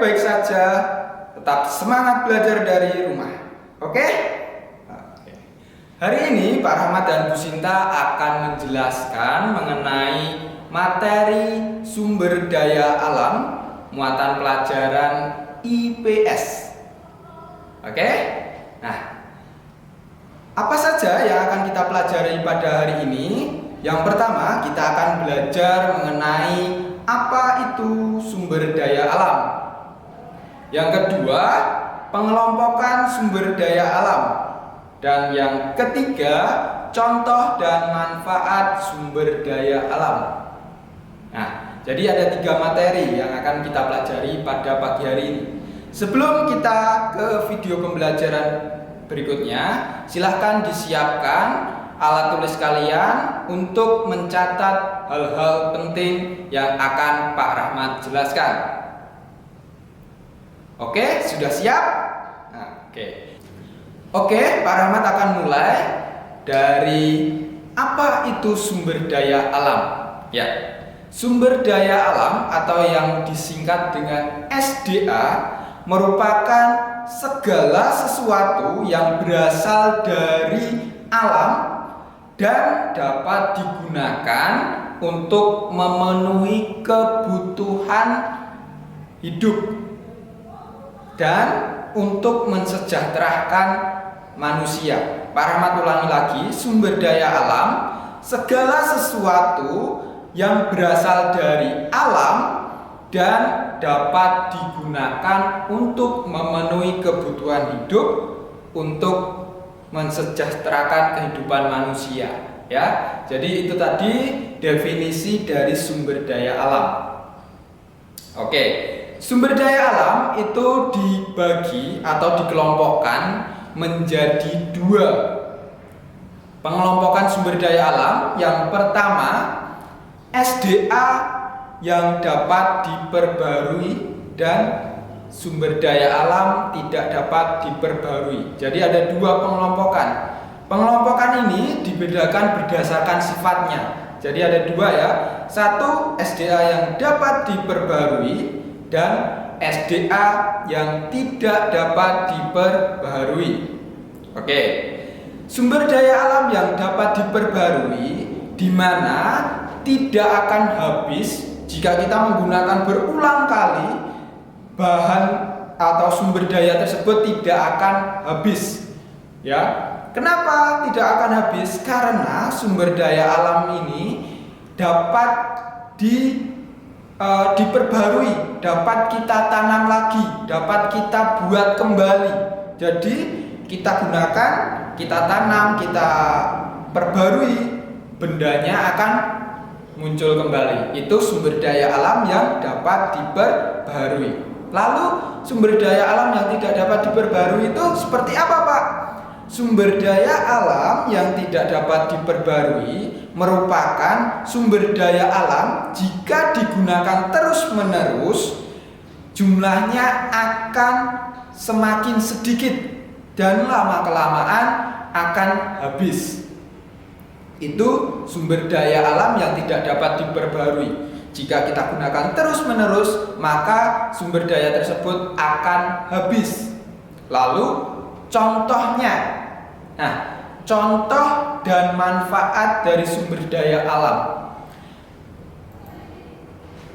baik-baik saja, tetap semangat belajar dari rumah. Oke? Oke. Hari ini Pak Rahmat dan Bu Sinta akan menjelaskan mengenai materi sumber daya alam muatan pelajaran IPS. Oke? Nah, apa saja yang akan kita pelajari pada hari ini? Yang pertama, kita akan belajar mengenai apa itu sumber daya alam. Yang kedua, pengelompokan sumber daya alam. Dan yang ketiga, contoh dan manfaat sumber daya alam. Nah, jadi ada 3 materi yang akan kita pelajari pada pagi hari ini. Sebelum kita ke video pembelajaran berikutnya, silahkan disiapkan alat tulis kalian untuk mencatat hal-hal penting yang akan Pak Rahmat jelaskan. Oke, sudah siap? Nah, Oke, Pak Rahmat akan mulai dari apa itu sumber daya alam. Ya, sumber daya alam atau yang disingkat dengan SDA merupakan segala sesuatu yang berasal dari alam dan dapat digunakan untuk memenuhi kebutuhan hidup dan untuk mensejahterakan manusia. Pak Rahmat ulangi lagi, sumber daya alam segala sesuatu yang berasal dari alam dan dapat digunakan untuk memenuhi kebutuhan hidup, untuk mensejahterakan kehidupan manusia. Ya, jadi itu tadi definisi dari sumber daya alam. Oke, sumber daya alam itu dibagi atau dikelompokkan menjadi 2. Pengelompokan sumber daya alam yang pertama, SDA yang dapat diperbarui dan sumber daya alam tidak dapat diperbarui. Jadi ada 2 pengelompokan. Pengelompokan ini dibedakan berdasarkan sifatnya. Jadi ada 2 ya. 1 SDA yang dapat diperbarui dan SDA yang tidak dapat diperbarui. Oke. Sumber daya alam yang dapat diperbarui di mana tidak akan habis jika kita menggunakan berulang kali. Bahan atau sumber daya tersebut tidak akan habis. Ya. Kenapa tidak akan habis? Karena sumber daya alam ini dapat diperbarui, dapat kita tanam lagi, dapat kita buat kembali. Jadi kita gunakan, kita tanam, kita perbarui, bendanya akan muncul kembali. Itu sumber daya alam yang dapat diperbarui. Lalu sumber daya alam yang tidak dapat diperbarui itu seperti apa, Pak? Sumber daya alam yang tidak dapat diperbarui merupakan sumber daya alam jika digunakan terus-menerus jumlahnya akan semakin sedikit dan lama-kelamaan akan habis. Itu sumber daya alam yang tidak dapat diperbarui. Jika kita gunakan terus-menerus, maka sumber daya tersebut akan habis. Lalu contohnya. Nah, contoh dan manfaat dari sumber daya alam.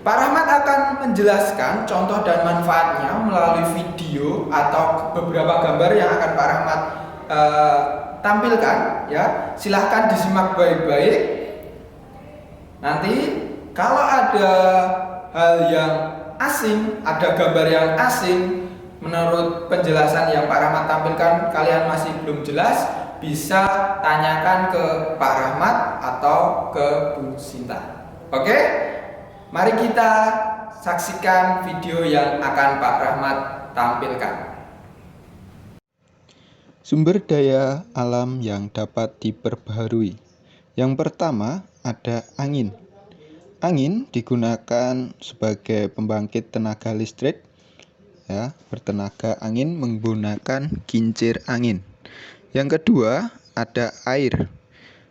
Pak Rahmat akan menjelaskan contoh dan manfaatnya melalui video atau beberapa gambar yang akan Pak Rahmat tampilkan. Ya, silahkan disimak baik-baik. Nanti kalau ada hal yang asing, ada gambar yang asing, menurut penjelasan yang Pak Rahmat tampilkan kalian masih belum jelas, bisa tanyakan ke Pak Rahmat atau ke Bu Sinta. Oke? Mari kita saksikan video yang akan Pak Rahmat tampilkan. Sumber daya alam yang dapat diperbaharui. Yang pertama ada angin. Angin digunakan sebagai pembangkit tenaga listrik. Ya, bertenaga angin menggunakan kincir angin. Yang kedua ada air.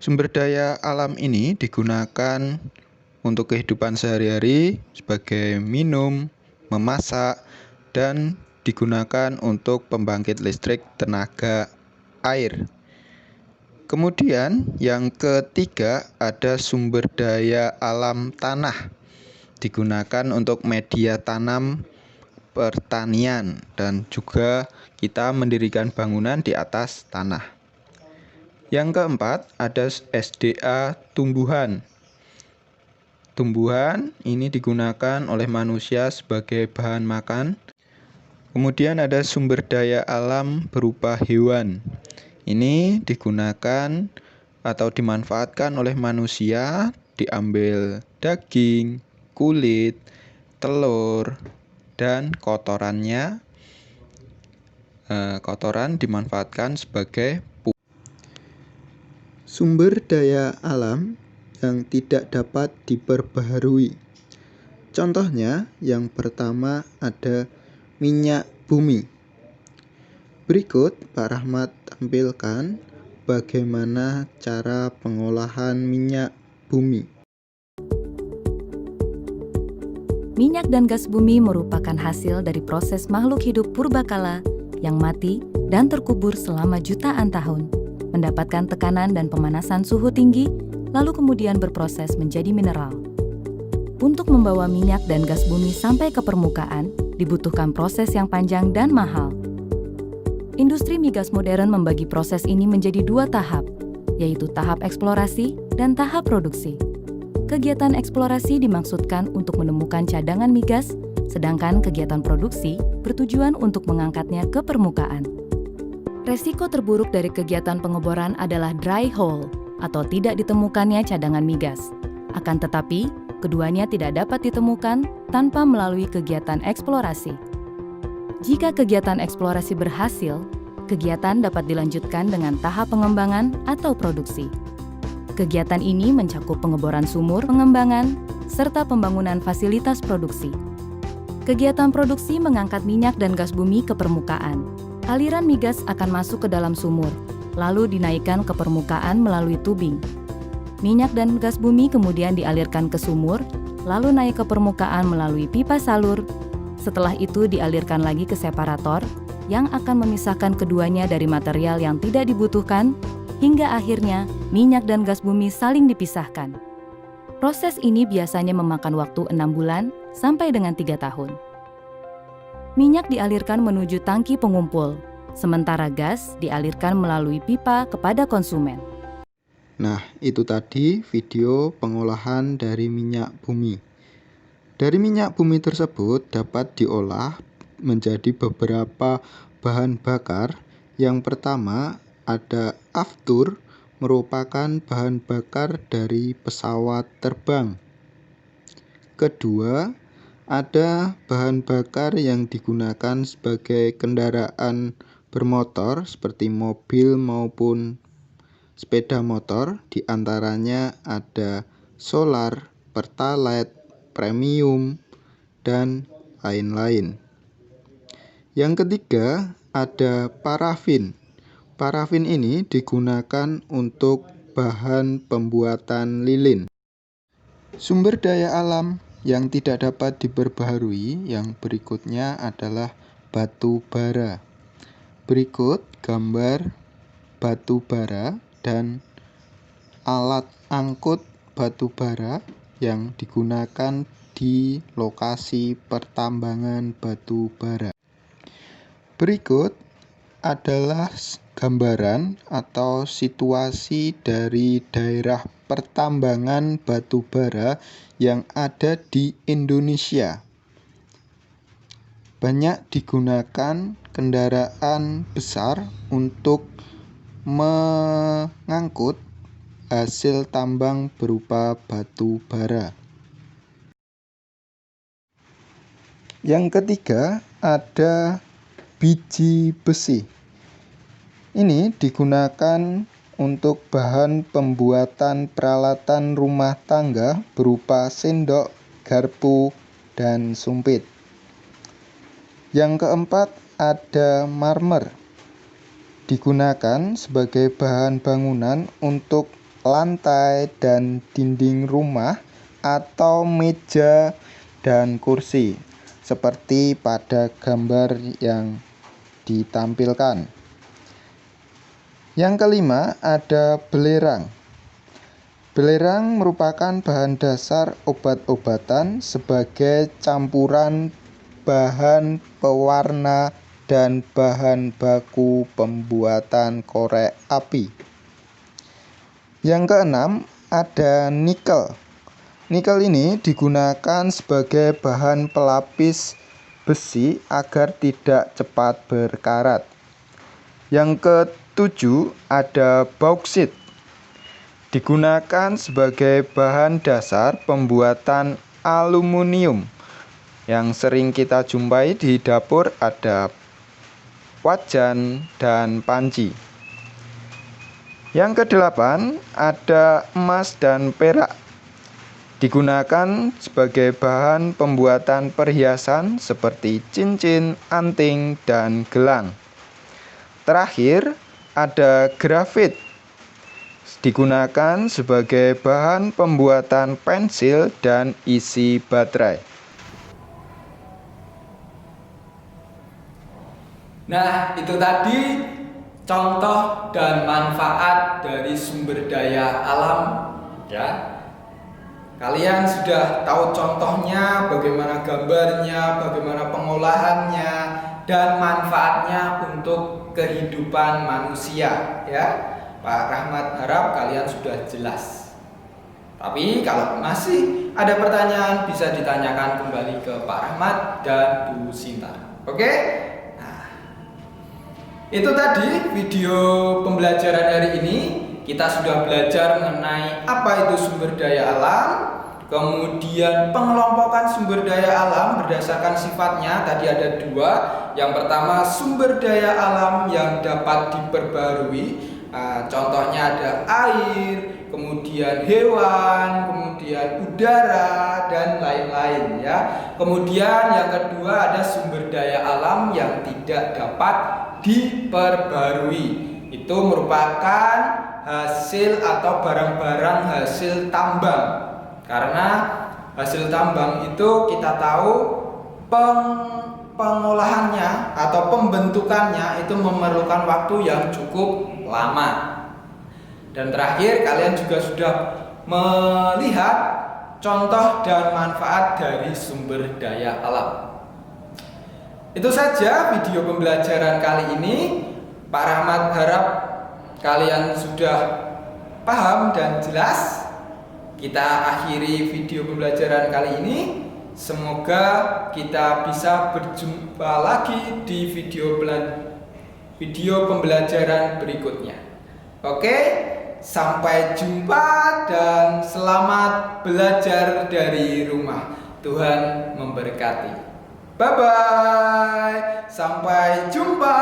Sumber daya alam ini digunakan untuk kehidupan sehari-hari sebagai minum, memasak, dan digunakan untuk pembangkit listrik tenaga air. Kemudian yang ketiga ada sumber daya alam tanah, digunakan untuk media tanam pertanian dan juga kita mendirikan bangunan di atas tanah. Yang keempat ada SDA tumbuhan. Tumbuhan ini digunakan oleh manusia sebagai bahan makan. Kemudian ada sumber daya alam berupa hewan. Ini digunakan atau dimanfaatkan oleh manusia, diambil daging, kulit, telur, dan kotorannya. Kotoran dimanfaatkan sebagai pupuk. Sumber daya alam yang tidak dapat diperbaharui. Contohnya, yang pertama ada minyak bumi. Berikut Pak Rahmat tampilkan bagaimana cara pengolahan minyak bumi. Minyak dan gas bumi merupakan hasil dari proses makhluk hidup purbakala yang mati dan terkubur selama jutaan tahun, mendapatkan tekanan dan pemanasan suhu tinggi, lalu kemudian berproses menjadi mineral. Untuk membawa minyak dan gas bumi sampai ke permukaan, dibutuhkan proses yang panjang dan mahal. Industri migas modern membagi proses ini menjadi dua tahap, yaitu tahap eksplorasi dan tahap produksi. Kegiatan eksplorasi dimaksudkan untuk menemukan cadangan migas, sedangkan kegiatan produksi bertujuan untuk mengangkatnya ke permukaan. Resiko terburuk dari kegiatan pengeboran adalah dry hole, atau tidak ditemukannya cadangan migas. Akan tetapi, keduanya tidak dapat ditemukan tanpa melalui kegiatan eksplorasi. Jika kegiatan eksplorasi berhasil, kegiatan dapat dilanjutkan dengan tahap pengembangan atau produksi. Kegiatan ini mencakup pengeboran sumur, pengembangan, serta pembangunan fasilitas produksi. Kegiatan produksi mengangkat minyak dan gas bumi ke permukaan. Aliran migas akan masuk ke dalam sumur, lalu dinaikkan ke permukaan melalui tubing. Minyak dan gas bumi kemudian dialirkan ke sumur, lalu naik ke permukaan melalui pipa salur. Setelah itu dialirkan lagi ke separator, yang akan memisahkan keduanya dari material yang tidak dibutuhkan, hingga akhirnya minyak dan gas bumi saling dipisahkan. Proses ini biasanya memakan waktu 6 bulan sampai dengan 3 tahun. Minyak dialirkan menuju tangki pengumpul, sementara gas dialirkan melalui pipa kepada konsumen. Nah, itu tadi video pengolahan dari minyak bumi. Dari minyak bumi tersebut dapat diolah menjadi beberapa bahan bakar. Yang pertama ada aftur, merupakan bahan bakar dari pesawat terbang. Kedua, ada bahan bakar yang digunakan sebagai kendaraan bermotor seperti mobil maupun sepeda motor, diantaranya ada solar, pertalite, premium, dan lain-lain. Yang ketiga ada parafin. Parafin ini digunakan untuk bahan pembuatan lilin. Sumber daya alam yang tidak dapat diperbaharui yang berikutnya adalah batu bara. Berikut gambar batu bara dan alat angkut batu bara yang digunakan di lokasi pertambangan batu bara. Berikut adalah gambaran atau situasi dari daerah pertambangan batu bara yang ada di Indonesia. Banyak digunakan kendaraan besar untuk mengangkut hasil tambang berupa batu bara. Yang ketiga ada biji besi. Ini digunakan untuk bahan pembuatan peralatan rumah tangga berupa sendok, garpu, dan sumpit. Yang keempat ada marmer. Digunakan sebagai bahan bangunan untuk lantai dan dinding rumah atau meja dan kursi. seperti pada gambar yang ditampilkan. Yang kelima ada belerang. Belerang merupakan bahan dasar obat-obatan sebagai campuran bahan pewarna dan bahan baku pembuatan korek api. Yang keenam ada nikel. Nikel ini digunakan sebagai bahan pelapis besi agar tidak cepat berkarat. Yang ketujuh ada bauksit. Digunakan sebagai bahan dasar pembuatan aluminium. Yang sering kita jumpai di dapur ada wajan dan panci. Yang kedelapan ada emas dan perak. Digunakan sebagai bahan pembuatan perhiasan seperti cincin, anting, dan gelang. Terakhir ada grafit. Digunakan sebagai bahan pembuatan pensil dan isi baterai. Nah, itu tadi contoh dan manfaat dari sumber daya alam, ya. Kalian sudah tahu contohnya, bagaimana gambarnya, bagaimana pengolahannya, dan manfaatnya untuk kehidupan manusia, ya. Pak Rahmat harap kalian sudah jelas. Tapi kalau masih ada pertanyaan, bisa ditanyakan kembali ke Pak Rahmat dan Bu Sinta. Oke? Nah, itu tadi video pembelajaran hari ini. Kita sudah belajar mengenai apa itu sumber daya alam, kemudian pengelompokan sumber daya alam berdasarkan sifatnya. Tadi ada dua. Yang pertama, sumber daya alam yang dapat diperbarui. Contohnya ada air, kemudian hewan, kemudian udara, dan lain-lain, ya. Kemudian yang kedua ada sumber daya alam yang tidak dapat diperbarui. Itu merupakan hasil atau barang-barang hasil tambang. Karena hasil tambang itu kita tahu pengolahannya atau pembentukannya itu memerlukan waktu yang cukup lama. Dan terakhir, kalian juga sudah melihat contoh dan manfaat dari sumber daya alam. Itu saja video pembelajaran kali ini. Pak Rahmat harap kalian sudah paham dan jelas. Kita akhiri video pembelajaran kali ini. Semoga kita bisa berjumpa lagi di video pembelajaran berikutnya. Oke, sampai jumpa dan selamat belajar dari rumah. Tuhan memberkati. Bye bye. Sampai jumpa.